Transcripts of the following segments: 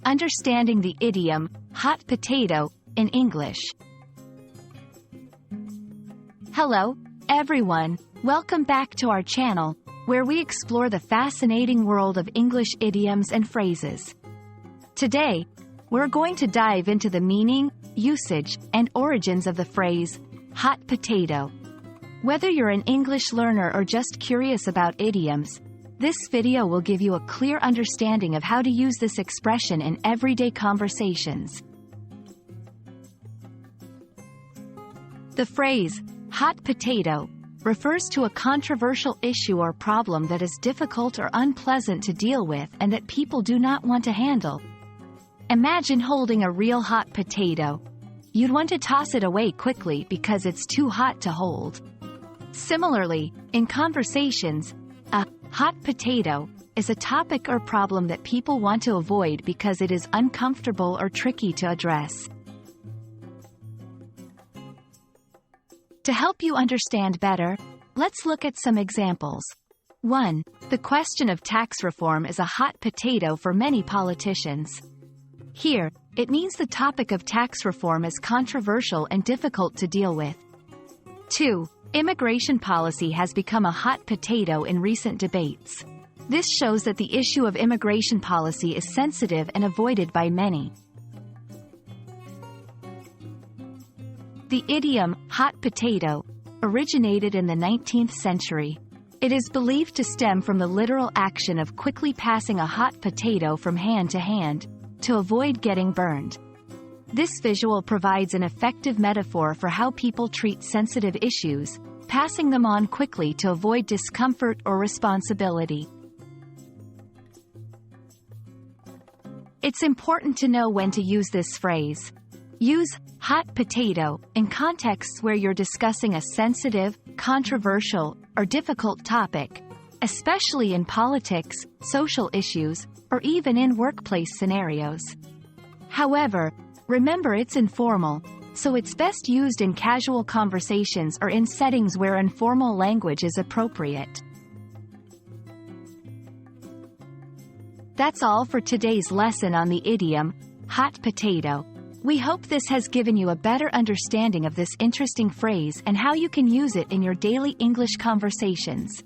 Understanding the idiom, hot potato, in English. Hello, everyone. Welcome back to our channel, where we explore the fascinating world of English idioms and phrases. Today, we're going to dive into the meaning, usage, and origins of the phrase, hot potato. Whether you're an English learner or just curious about idioms, this video will give you a clear understanding of how to use this expression in everyday conversations. The phrase, hot potato, refers to a controversial issue or problem that is difficult or unpleasant to deal with and that people do not want to handle. Imagine holding a real hot potato. You'd want to toss it away quickly because it's too hot to hold. Similarly, in conversations, a hot potato is a topic or problem that people want to avoid because it is uncomfortable or tricky to address. To help you understand better, let's look at some examples. 1. The question of tax reform is a hot potato for many politicians. Here, it means the topic of tax reform is controversial and difficult to deal with. 2. Immigration policy has become a hot potato in recent debates. This shows that the issue of immigration policy is sensitive and avoided by many. The idiom, hot potato, originated in the 19th century. It is believed to stem from the literal action of quickly passing a hot potato from hand to hand, to avoid getting burned. This visual provides an effective metaphor for how people treat sensitive issues, passing them on quickly to avoid discomfort or responsibility. It's important to know when to use this phrase. Use hot potato in contexts where you're discussing a sensitive, controversial, or difficult topic, especially in politics, social issues, or even in workplace scenarios. However, remember it's informal, so it's best used in casual conversations or in settings where informal language is appropriate. That's all for today's lesson on the idiom, hot potato. We hope this has given you a better understanding of this interesting phrase and how you can use it in your daily English conversations.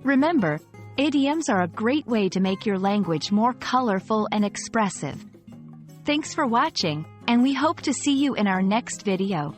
Remember, idioms are a great way to make your language more colorful and expressive. Thanks for watching, and we hope to see you in our next video.